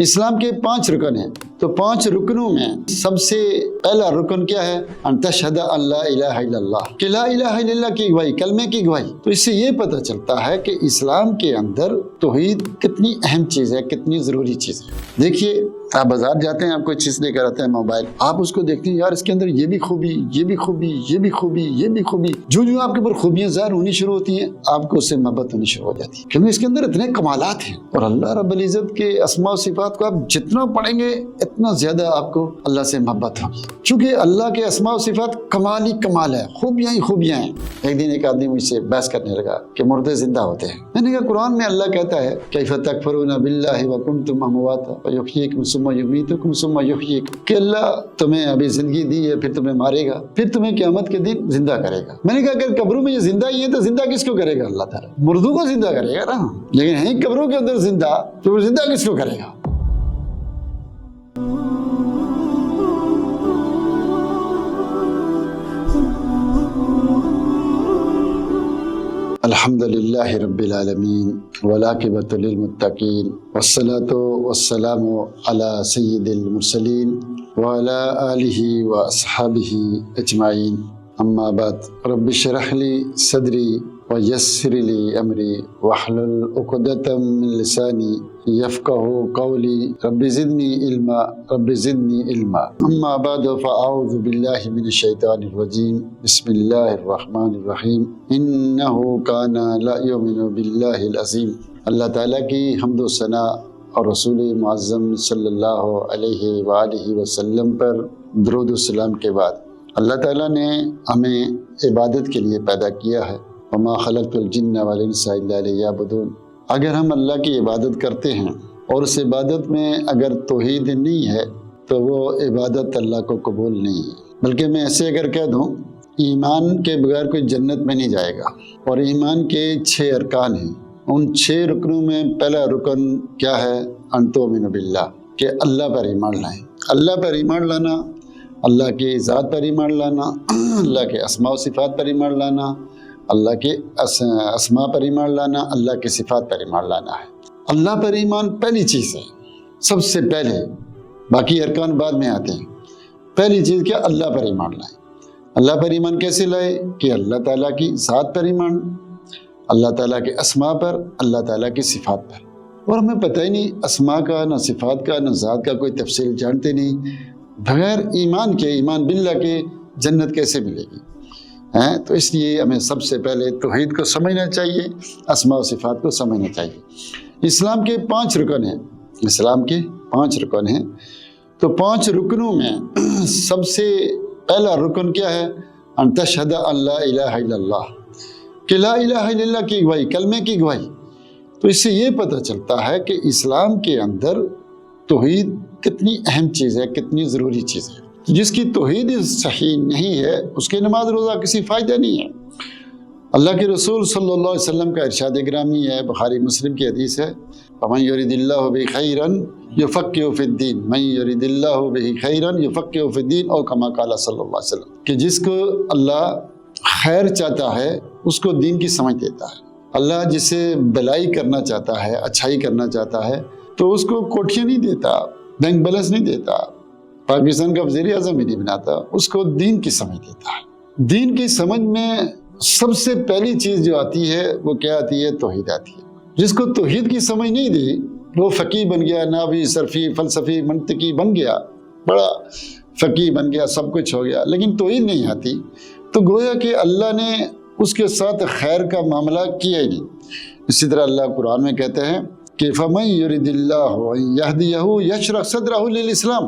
اسلام کے 5 رکن ہیں، تو 5 رکنوں میں سب سے پہلا رکن کیا ہے؟ ان تشہد ان لا الہ الا اللہ، کہ لا الہ الا اللہ کی گواہی، کلمے کی گواہی۔ تو اس سے یہ پتہ چلتا ہے کہ اسلام کے اندر توحید کتنی اہم چیز ہے، کتنی ضروری چیز ہے۔ دیکھیے آپ بازار جاتے ہیں، آپ کوئی چیز لے کر آتے ہیں، موبائل، آپ اس کو دیکھتے ہیں، یار اس کے اندر یہ بھی خوبی، یہ بھی خوبی، یہ بھی خوبی، یہ بھی خوبی، جو آپ کے اوپر خوبیاں ظاہر ہونی شروع ہوتی ہیں، آپ کو اس سے محبت ہونی شروع ہو جاتی ہے، کیونکہ اس کے اندر اتنے کمالات ہیں۔ اور اللہ رب العزت کے اسماء و صفات کو آپ جتنا پڑھیں گے اتنا زیادہ آپ کو اللہ سے محبت ہوگی، چونکہ اللہ کے اسماء و صفات کمال ہی کمال ہے، خوبیاں ہی خوبیاں ہیں۔ ایک دن ایک آدمی مجھ سے بحث کرنے لگا کہ مردے زندہ ہوتے ہیں۔ میں نے کہا قرآن میں اللہ کہتا ہے کیف تکفرون باللہ وکنتم امواتا فیحییکم ثم یمیتکم ثم یحییکم، کہ اللہ تمہیں ابھی زندگی دی ہے، پھر تمہیں مارے گا، پھر تمہیں قیامت کے دن زندہ کرے گا۔ میں نے کہا اگر قبروں میں یہ زندہ ہی ہے تو زندہ کس کو کرے گا؟ اللہ تعالیٰ مردوں کو زندہ کرے گا نا، لیکن ہے قبروں کے اندر زندہ، تو وہ زندہ کس کو کرے گا؟ الحمد للہ رب العالمین والعاقبۃ للمتقین والصلاۃ والسلام علی سید المرسلین وعلی آلہ واصحابہ اجمعین، اما بعد، رب اشرح لی صدری ویسر لی امری واحلل عقدۃ من لسانی یفقہوا قولی، رب زدنی علما، رب زدنی علما۔ اما بعد فاعوذ باللہ من الشیطان الرجیم، بسم اللہ الرحمن الرحیم، انہ کان لا یؤمن باللہ العظیم۔ اللہ تعالیٰ کی حمد و ثنا اور رسول معظم صلی اللہ علیہ وآلہ وسلم پر درود و سلام کے بعد، اللہ تعالیٰ نے ہمیں عبادت کے لیے پیدا کیا ہے، وما خلقت الجن والانس الا لیعبدون۔ اگر ہم اللہ کی عبادت کرتے ہیں اور اس عبادت میں اگر توحید نہیں ہے تو وہ عبادت اللہ کو قبول نہیں ہے، بلکہ میں ایسے اگر کہہ دوں ایمان کے بغیر کوئی جنت میں نہیں جائے گا۔ اور ایمان کے 6 ارکان ہیں، ان 6 رکنوں میں پہلا رکن کیا ہے؟ ان تؤمن باللہ، کہ اللہ پر ایمان لائیں۔ اللہ پر ایمان لانا، اللہ کی ذات پر ایمان لانا، اللہ کے اسماء و صفات پر ایمان لانا، اللہ کے اسماء پر ایمان لانا، اللہ کے صفات پر ایمان لانا ہے۔ اللہ پر ایمان پہلی چیز ہے، سب سے پہلے، باقی ارکان بعد میں آتے ہیں۔ پہلی چیز کیا؟ اللہ پر ایمان لائیں۔ اللہ پر ایمان کیسے لائے؟ کہ اللہ تعالیٰ کی ذات پر ایمان، اللہ تعالیٰ کے اسماء پر، اللہ تعالیٰ کی صفات پر۔ اور ہمیں پتہ ہی نہیں اسماء کا، نہ صفات کا، نہ ذات کا کوئی تفصیل جانتے نہیں، بغیر ایمان کے، ایمان باللہ کے جنت کیسے ملے گی؟ تو اس لیے ہمیں سب سے پہلے توحید کو سمجھنا چاہیے، اسماء و صفات کو سمجھنا چاہیے۔ اسلام کے 5 رکن ہیں، اسلام کے 5 رکن ہیں، تو 5 رکنوں میں سب سے پہلا رکن کیا ہے؟ ان تشہد ان لا الہ الا اللہ، کہ لا الہ الا اللہ کی گواہی، کلمے کی گواہی۔ تو اس سے یہ پتہ چلتا ہے کہ اسلام کے اندر توحید کتنی اہم چیز ہے، کتنی ضروری چیز ہے۔ جس کی توحید صحیح نہیں ہے اس کے نماز روزہ کسی فائدہ نہیں ہے۔ اللہ کے رسول صلی اللہ علیہ وسلم کا ارشاد گرامی ہے، بخاری مسلم کی حدیث ہے، فَمَن يُرِدِ اللَّهُ بِهِ خَيْرًا يُفَقِّهُ فِي الدِّينِ مَن يُرِدِ اللَّهُ بِهِ خَيْرًا يُفَقِّهُ فِي الدِّينِ، اور کما قال صلی اللہ علیہ وسلم، کہ جس کو اللہ خیر چاہتا ہے اس کو دین کی سمجھ دیتا ہے۔ اللہ جسے بلائی کرنا چاہتا ہے، اچھائی کرنا چاہتا ہے، تو اس کو کوٹھیاں نہیں دیتا، بینک بیلنس نہیں دیتا، پاکستان کا وزیر اعظم بھی نہیں بناتا، اس کو دین کی سمجھ دیتا ہے۔ دین کی سمجھ میں سب سے پہلی چیز جو آتی ہے وہ کیا آتی ہے؟ توحید آتی ہے۔ جس کو توحید کی سمجھ نہیں دی وہ فقیہ بن گیا، نحوی، صرفی، فلسفی، منطقی بن گیا، بڑا فقیہ بن گیا، سب کچھ ہو گیا، لیکن توحید نہیں آتی، تو گویا کہ اللہ نے اس کے ساتھ خیر کا معاملہ کیا ہی نہیں۔ اسی طرح اللہ قرآن میں کہتے ہیں کہ فَمَن يُرِدِ اللَّهُ أَن يَهْدِيَهُ يَشْرَحْ صَدْرَهُ لِلْإِسْلَامِ،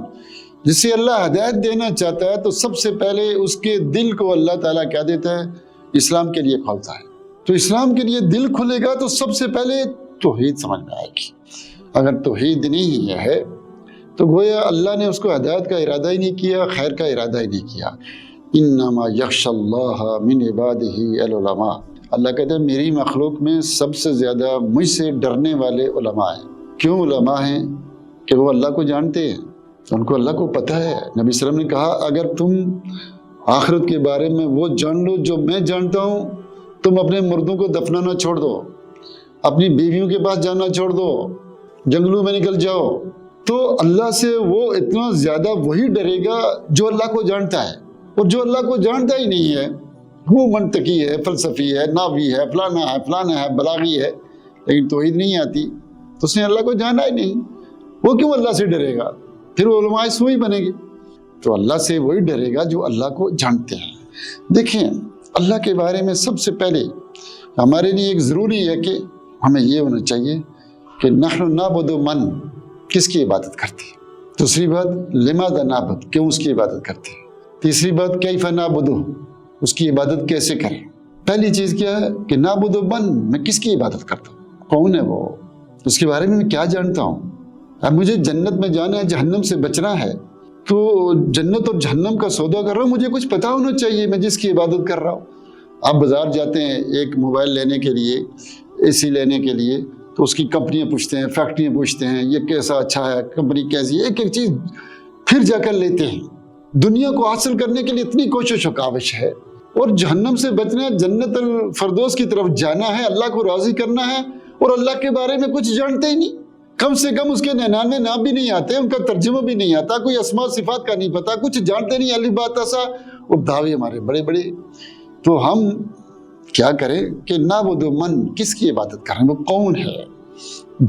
جسے اللہ ہدایت دینا چاہتا ہے تو سب سے پہلے اس کے دل کو اللہ تعالیٰ کیا دیتا ہے؟ اسلام کے لیے کھولتا ہے۔ تو اسلام کے لیے دل کھلے گا تو سب سے پہلے توحید سمجھ میں آئے گی۔ اگر توحید نہیں ہے تو گویا اللہ نے اس کو ہدایت کا ارادہ ہی نہیں کیا، خیر کا ارادہ ہی نہیں کیا۔ انما یخشی اللہ من عبادہ العلماء، اللہ کہتے ہیں میری مخلوق میں سب سے زیادہ مجھ سے ڈرنے والے علماء ہیں۔ کیوں علماء ہیں؟ کہ وہ اللہ کو جانتے ہیں، ان کو اللہ کو پتہ ہے۔ نبی صلی اللہ علیہ وسلم نے کہا اگر تم آخرت کے بارے میں وہ جان لو جو میں جانتا ہوں، تم اپنے مردوں کو دفنانا چھوڑ دو، اپنی بیویوں کے پاس جانا چھوڑ دو، جنگلوں میں نکل جاؤ، تو اللہ سے وہ اتنا زیادہ وہی ڈرے گا جو اللہ کو جانتا ہے، اور جو اللہ کو جانتا ہی نہیں ہے وہ منطقی ہے، فلسفی ہے، ناوی ہے، فلانا ہے، بلاغی ہے، لیکن توحید نہیں آتی تو اس نے اللہ کو جانا ہی نہیں، وہ کیوں اللہ سے ڈرے گا؟ پھر وہ علماء سو ہی بنے گی۔ تو اللہ سے وہی ڈرے گا جو اللہ کو جانتے ہیں۔ دیکھیں، اللہ کے بارے میں سب سے پہلے ہمارے لیے ایک ضروری ہے کہ ہمیں یہ ہونا چاہیے کہ نحن نعبد من، کس کی عبادت کرتے ہیں۔ دوسری بات لماذا نعبد، کیوں اس کی عبادت کرتے ہیں۔ تیسری بات کیف نعبد، اس کی عبادت کیسے کریں۔ پہلی چیز کیا ہے کہ نعبد من، میں کس کی عبادت کرتا ہوں، کون ہے وہ، اس کے بارے میں کیا جانتا ہوں۔ اب مجھے جنت میں جانا ہے، جہنم سے بچنا ہے، تو جنت اور جہنم کا سودا کر رہا ہوں، مجھے کچھ پتا ہونا چاہیے میں جس کی عبادت کر رہا ہوں۔ آپ بازار جاتے ہیں ایک موبائل لینے کے لیے، اے سی لینے کے لیے، تو اس کی کمپنیاں پوچھتے ہیں، فیکٹریاں پوچھتے ہیں، یہ کیسا اچھا ہے، کمپنی کیسی ہے، ایک ایک چیز پھر جا کر لیتے ہیں۔ دنیا کو حاصل کرنے کے لیے اتنی کوشش و کاوش ہے، اور جہنم سے بچنا ہے، جنت الفردوس کی طرف جانا ہے، اللہ کو راضی کرنا ہے، اور اللہ کے بارے میں کچھ جانتے ہی نہیں۔ کم سے کم اس کے 99 نام بھی نہیں آتے، ان کا ترجمہ بھی نہیں آتا، کوئی اسماء صفات کا نہیں پتا، کچھ جانتے نہیں، الف با تا سا، اور دعوے ہمارے بڑے بڑے۔ تو ہم کیا کریں کہ نعبد من، کس کی عبادت کریں، وہ کون ہے،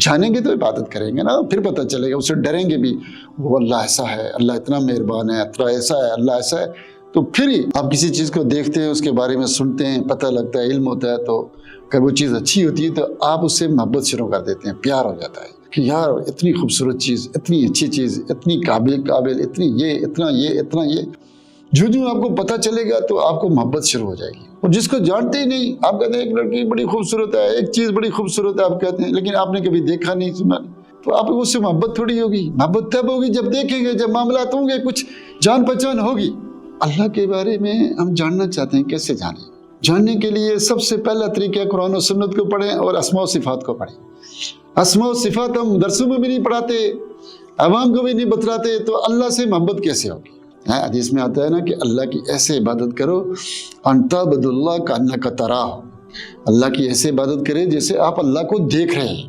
جانیں گے تو عبادت کریں گے نا، پھر پتہ چلے گا، اسے ڈریں گے بھی، وہ اللہ ایسا ہے، اللہ اتنا مہربان ہے، اتنا ایسا ہے، اللہ ایسا ہے۔ تو پھر ہی آپ کسی چیز کو دیکھتے ہیں، اس کے بارے میں سنتے ہیں، پتہ لگتا ہے، علم ہوتا ہے، تو کہ وہ چیز اچھی ہوتی ہے تو آپ اس سے محبت شروع کر دیتے ہیں، پیار ہو جاتا ہے کہ یار اتنی خوبصورت چیز، اتنی اچھی چیز، اتنی قابل، اتنی یہ، اتنا یہ۔ جو آپ کو پتہ چلے گا تو آپ کو محبت شروع ہو جائے گی۔ اور جس کو جانتے ہی نہیں، آپ کہتے ہیں ایک لڑکی بڑی خوبصورت ہے، ایک چیز بڑی خوبصورت ہے، آپ کہتے ہیں، لیکن آپ نے کبھی دیکھا نہیں، سنا نہیں، تو آپ کو اس سے محبت تھوڑی ہوگی۔ محبت تب ہوگی جب دیکھیں گے، جب معاملات ہوں گے، کچھ جان پہچان ہوگی۔ اللہ کے بارے میں ہم جاننا چاہتے ہیں، کیسے جانیں؟ جاننے کے لیے سب سے پہلا طریقہ قرآن و سنت کو پڑھیں اور اسماء و صفات کو پڑھیں۔ اسماء و صفات ہم درسوں میں بھی نہیں پڑھاتے، عوام کو بھی نہیں بتلاتے، تو اللہ سے محبت کیسے ہوگی؟ حدیث میں آتا ہے نا کہ اللہ کی ایسے عبادت کرو، ان تعبد اللہ کانک تراہ، اللہ کی ایسے عبادت کرے جیسے آپ اللہ کو دیکھ رہے ہیں۔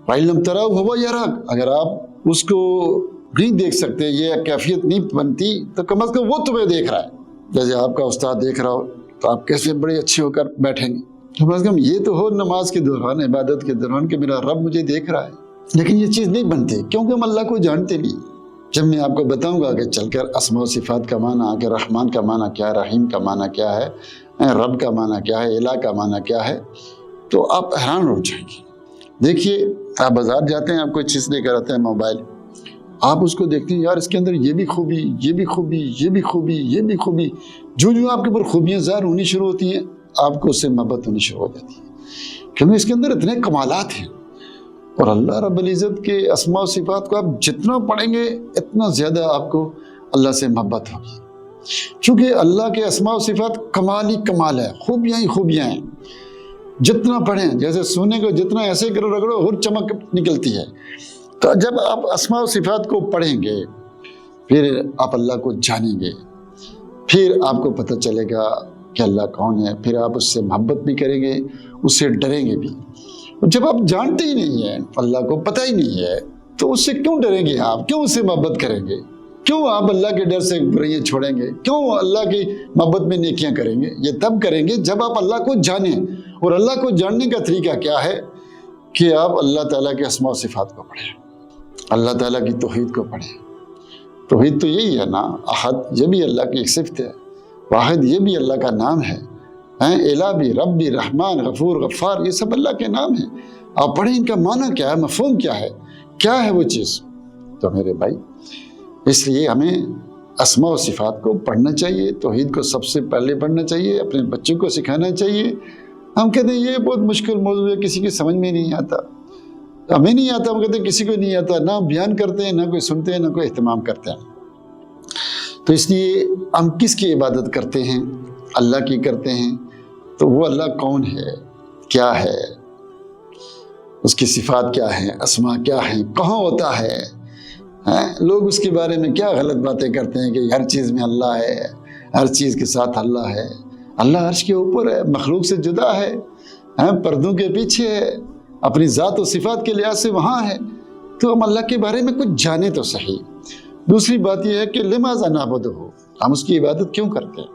وَإِن لَمْ تَرَوْا فَهُوَ يَرَاكَ، اگر آپ اس کو نہیں دیکھ سکتے، یہ کیفیت نہیں بنتی، تو کم از کم وہ تمہیں دیکھ رہا ہے۔ جیسے آپ کا استاد دیکھ رہا ہو تو آپ کیسے بڑے اچھے ہو کر بیٹھیں گے، کم از کم یہ تو ہو نماز کے دوران، عبادت کے دوران، کہ میرا رب مجھے دیکھ رہا ہے۔ لیکن یہ چیز نہیں بنتی کیونکہ ہم اللہ کو جانتے نہیں۔ جب میں آپ کو بتاؤں گا کہ چل کر اسماء و صفات کا معنی، کہ رحمان کا معنی کیا ہے، رحیم کا معنی کیا ہے، رب کا معنی کیا ہے، الہ کا معنی کیا ہے، تو آپ حیران ہو جائیں گے۔ دیکھیے، آپ بازار جاتے ہیں، آپ کوئی چیز لے کر آتے ہیں، موبائل، آپ اس کو دیکھتے ہیں، یار اس کے اندر یہ بھی خوبی، یہ بھی خوبی، یہ بھی خوبی، یہ بھی خوبی، جو آپ کے اوپر خوبیاں ظاہر ہونی شروع ہوتی ہیں، آپ کو اس سے محبت ہونی شروع ہو جاتی ہے، کیونکہ اس کے اندر اتنے کمالات ہیں۔ اور اللہ رب العزت کے اسماء و صفات کو آپ جتنا پڑھیں گے اتنا زیادہ آپ کو اللہ سے محبت ہوگی، چونکہ اللہ کے اسماء و صفات کمال ہی کمال ہے، خوبیاں ہی خوبیاں ہیں۔ جتنا پڑھیں، جیسے سونے کو جتنا ایسے کرو رگڑو اور چمک نکلتی ہے۔ تو جب آپ اسماء و صفات کو پڑھیں گے، پھر آپ اللہ کو جانیں گے، پھر آپ کو پتہ چلے گا کہ اللہ کون ہے، پھر آپ اس سے محبت بھی کریں گے، اس سے ڈریں گے بھی۔ جب آپ جانتے ہی نہیں ہیں، اللہ کو پتہ ہی نہیں ہے، تو اس سے کیوں ڈریں گے آپ؟ کیوں اس سے محبت کریں گے؟ کیوں آپ اللہ کے ڈر سے برائیاں چھوڑیں گے؟ کیوں اللہ کی محبت میں نیکیاں کریں گے؟ یہ تب کریں گے جب آپ اللہ کو جانیں۔ اور اللہ کو جاننے کا طریقہ کیا ہے کہ آپ اللہ تعالیٰ کے اسماء و صفات کو پڑھیں، اللہ تعالیٰ کی توحید کو پڑھیں۔ توحید تو یہی ہے نا، احد یہ بھی اللہ کی ایک صفت ہے، واحد یہ بھی اللہ کا نام ہے، الہ بھی، رب بھی، رحمان، غفور، غفار، یہ سب اللہ کے نام ہیں۔ آپ پڑھیں ان کا معنی کیا ہے، مفہوم کیا ہے وہ چیز۔ تو میرے بھائی، اس لیے ہمیں اسماء و صفات کو پڑھنا چاہیے، توحید کو سب سے پہلے پڑھنا چاہیے، اپنے بچوں کو سکھانا چاہیے۔ ہم کہتے ہیں یہ بہت مشکل موضوع ہے، کسی کی سمجھ میں نہیں آتا، ہمیں نہیں آتا، ہم کہتے ہیں کسی کو نہیں آتا، نہ بیان کرتے ہیں، نہ کوئی سنتے ہیں، نہ کوئی اہتمام کرتے ہیں۔ تو اس لیے ہم کس کی عبادت کرتے ہیں؟ اللہ کی کرتے ہیں۔ تو وہ اللہ کون ہے، کیا ہے، اس کی صفات کیا ہیں، اسماء کیا ہیں، کہاں ہوتا ہے؟ لوگ اس کے بارے میں کیا غلط باتیں کرتے ہیں کہ ہر چیز میں اللہ ہے، ہر چیز کے ساتھ اللہ ہے، اللہ عرش کے اوپر ہے، مخلوق سے جدا ہے، پردوں کے پیچھے ہے، اپنی ذات و صفات کے لحاظ سے وہاں ہے۔ تو ہم اللہ کے بارے میں کچھ جانیں تو صحیح۔ دوسری بات یہ ہے کہ لماذا نعبدہ، ہم اس کی عبادت کیوں کرتے ہیں؟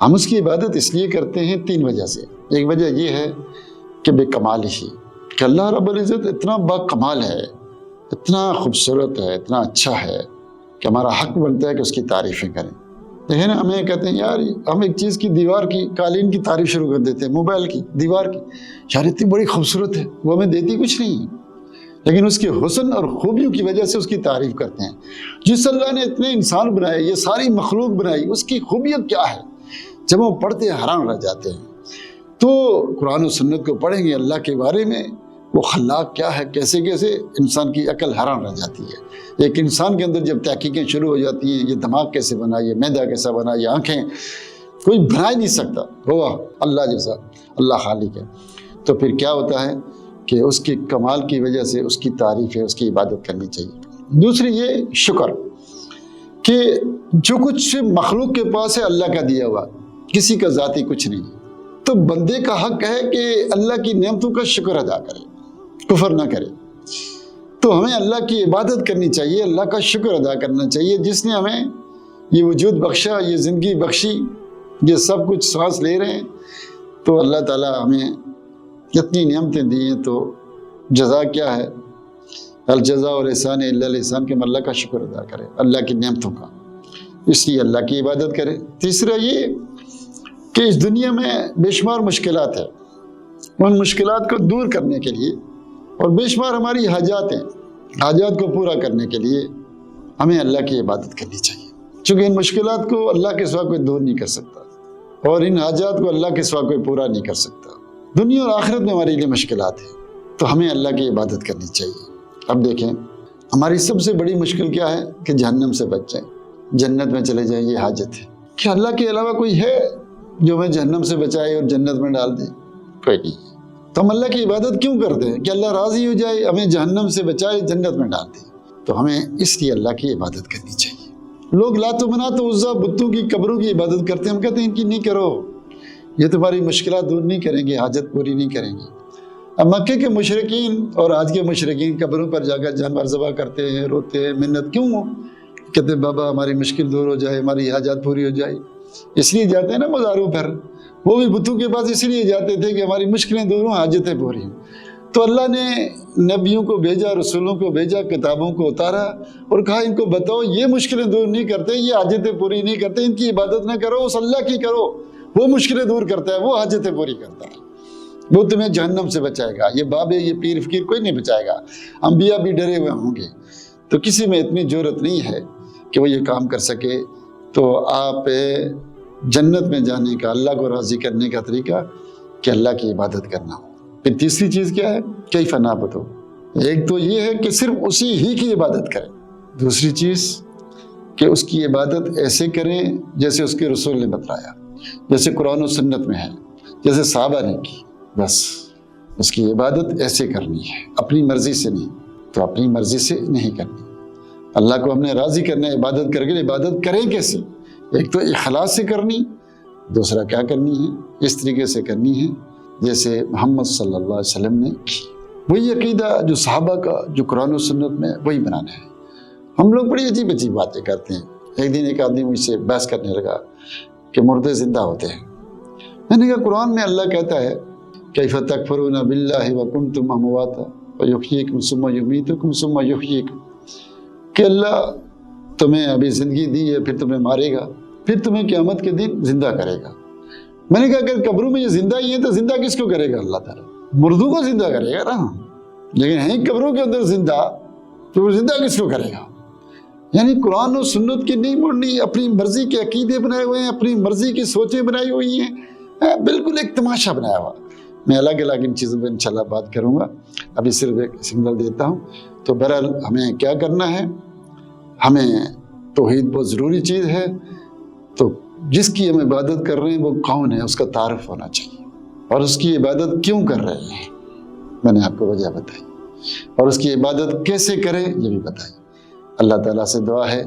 ہم اس کی عبادت اس لیے کرتے ہیں 3 وجہ سے۔ ایک وجہ یہ ہے کہ بے کمال ہی، کہ اللہ رب العزت اتنا با کمال ہے، اتنا خوبصورت ہے، اتنا اچھا ہے کہ ہمارا حق بنتا ہے کہ اس کی تعریفیں کریں۔ لیکن ہمیں کہتے ہیں یار ہم ایک چیز کی دیوار کی قالین کی تعریف شروع کر دیتے ہیں، موبائل کی دیوار کی، یار اتنی بڑی خوبصورت ہے، وہ ہمیں دیتی کچھ نہیں ہے، لیکن اس کے حسن اور خوبیوں کی وجہ سے اس کی تعریف کرتے ہیں۔ جس اللہ نے اتنے انسان بنائے، یہ ساری مخلوق بنائی، اس کی خوبیاں کیا ہے؟ جب وہ پڑھتے ہیں حیران رہ جاتے ہیں۔ تو قرآن و سنت کو پڑھیں گے اللہ کے بارے میں، وہ خلاق کیا ہے، کیسے کیسے، انسان کی عقل حیران رہ جاتی ہے۔ ایک انسان کے اندر جب تحقیقیں شروع ہو جاتی ہیں، یہ دماغ کیسے بنا، یہ معدہ کیسا بنا، یہ آنکھیں، کوئی بنا ہی نہیں سکتا، ہوا اللہ جیسا، اللہ خالق ہے۔ تو پھر کیا ہوتا ہے کہ اس کی کمال کی وجہ سے اس کی تعریف ہے، اس کی عبادت کرنی چاہیے۔ دوسری یہ شکر، کہ جو کچھ مخلوق کے پاس ہے اللہ کا دیا ہوا، کسی کا ذاتی کچھ نہیں، تو بندے کا حق ہے کہ اللہ کی نعمتوں کا شکر ادا کرے، کفر نہ کرے۔ تو ہمیں اللہ کی عبادت کرنی چاہیے، اللہ کا شکر ادا کرنا چاہیے، جس نے ہمیں یہ وجود بخشا، یہ زندگی بخشی، یہ سب کچھ سانس لے رہے ہیں۔ تو اللہ تعالیٰ ہمیں اتنی نعمتیں دی ہیں، تو جزا کیا ہے؟ الجزاء الاحسان الا الاحسان، کہ ہم اللہ کا شکر ادا کریں، اللہ کی نعمتوں کا، اس لیے اللہ کی عبادت کریں۔ تیسرا یہ کہ اس دنیا میں بے شمار مشکلات ہیں، ان مشکلات کو دور کرنے کے لیے اور بے شمار ہماری حاجات ہیں، حاجات کو پورا کرنے کے لیے ہمیں اللہ کی عبادت کرنی چاہیے، چونکہ ان مشکلات کو اللہ کے سوا کوئی دور نہیں کر سکتا، اور ان حاجات کو اللہ کے سوا کوئی پورا نہیں کر سکتا۔ دنیا اور آخرت میں ہمارے لیے مشکلات ہیں، تو ہمیں اللہ کی عبادت کرنی چاہیے۔ اب دیکھیں ہماری سب سے بڑی مشکل کیا ہے؟ کہ جہنم سے بچ جائیں، جنت میں چلے جائیں، یہ حاجت ہے۔ کہ اللہ کے علاوہ کوئی ہے جو ہمیں جہنم سے بچائے اور جنت میں ڈال دے؟ کوئی نہیں۔ تو ہم اللہ کی عبادت کیوں کرتے ہیں؟ کہ اللہ راضی ہو جائے، ہمیں جہنم سے بچائے، جنت میں ڈال دے۔ تو ہمیں اس لیے اللہ کی عبادت کرنی چاہیے۔ لوگ لات و منات و عزا بتوں کی قبروں کی عبادت کرتے ہیں، ہم کہتے ہیں ان کی نہیں کرو، یہ تمہاری مشکلات دور نہیں کریں گے، حاجت پوری نہیں کریں گے۔ اب مکے کے مشرکین اور آج کے مشرکین قبروں پر جا کر جانور ذبح کرتے ہیں، روتے ہیں، منت کیوں ہو؟ کہتے ہیں بابا ہماری مشکل دور ہو جائے، ہماری حاجات پوری ہو جائے۔ اس لیے جاتے ہیں نا مزاروں پر، وہ بھی بتوں کے پاس اس لیے جاتے تھے کہ ہماری مشکلیں دور ہوں، حاجتیں پوری ہوں۔ تو اللہ نے نبیوں کو بھیجا، رسولوں کو بھیجا، کتابوں کو اتارا اور کہا ان کو بتاؤ یہ مشکلیں دور نہیں کرتے، یہ حاجتیں پوری نہیں کرتے، ان کی عبادت نہ کرو، اس اللہ کی کرو، وہ مشکلیں دور کرتا ہے، وہ حاجتیں پوری کرتا ہے، وہ تمہیں جہنم سے بچائے گا۔ یہ بابے، یہ پیر فقیر کوئی نہیں بچائے گا، انبیاء بھی ڈرے ہوئے ہوں گے۔ تو کسی میں اتنی جرأت نہیں ہے کہ وہ یہ کام کر سکے۔ تو آپ جنت میں جانے کا، اللہ کو راضی کرنے کا طریقہ کہ اللہ کی عبادت کرنا ہو۔ پھر تیسری چیز کیا ہے؟ کیف نعبد، ایک تو یہ ہے کہ صرف اسی ہی کی عبادت کریں، دوسری چیز کہ اس کی عبادت ایسے کریں جیسے اس کے رسول نے بتلایا، جیسے قرآن و سنت میں ہے، جیسے صحابہ نے کی، بس اس کی عبادت ایسے کرنی ہے، اپنی مرضی سے نہیں۔ تو اپنی مرضی سے نہیں کرنی، اللہ کو ہم نے راضی کرنا ہے عبادت کر کے۔ عبادت کریں کیسے؟ ایک تو اخلاص سے کرنی، دوسرا کیا کرنی ہے؟ اس طریقے سے کرنی ہے جیسے محمد صلی اللہ علیہ وسلم نے کی، وہی عقیدہ جو صحابہ کا، جو قرآن و سنت میں، وہی بنانا ہے۔ ہم لوگ بڑی عجیب عجیب باتیں کرتے ہیں۔ ایک دن ایک آدمی مجھ سے بحث کرنے لگا کہ مردے زندہ ہوتے ہیں۔ میں نے کہا قرآن میں اللہ کہتا ہے کیف تکفرون باللہ وکنتم امواتا ویحییکم ثم یمیتکم ثم یحییکم، کہ اللہ تمہیں ابھی زندگی دی ہے، پھر تمہیں مارے گا، پھر تمہیں قیامت کے دن زندہ کرے گا۔ میں نے کہا اگر قبروں میں یہ زندہ ہی ہے تو زندہ کس کو کرے گا؟ اللہ تعالیٰ مردوں کو زندہ کرے گا نا، لیکن ہیں قبروں کے اندر زندہ، تو وہ زندہ کس کو کرے گا؟ یعنی قرآن و سنت کی نہیں مڑنی، اپنی مرضی کے عقیدے بنائے ہوئے ہیں، اپنی مرضی کی سوچیں بنائی ہوئی ہیں، بالکل ایک تماشا بنایا ہوا۔ میں الگ الگ ان چیزوں پہ انشاءاللہ بات کروں گا، ابھی صرف ایک سگنل دیتا ہوں۔ تو بہرحال ہمیں کیا کرنا ہے؟ ہمیں توحید بہت ضروری چیز ہے، تو جس کی ہم عبادت کر رہے ہیں وہ کون ہے اس کا تعارف ہونا چاہیے، اور اس کی عبادت کیوں کر رہے ہیں میں نے آپ کو وجہ بتائی، اور اس کی عبادت کیسے کریں یہ بھی بتائی۔ اللہ تعالیٰ سے دعا ہے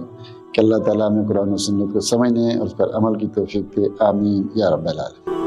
کہ اللہ تعالیٰ ہمیں قرآن و سنت کو سمجھنے اور اس پر عمل کی توفیق دے، آمین یا رب العالمین۔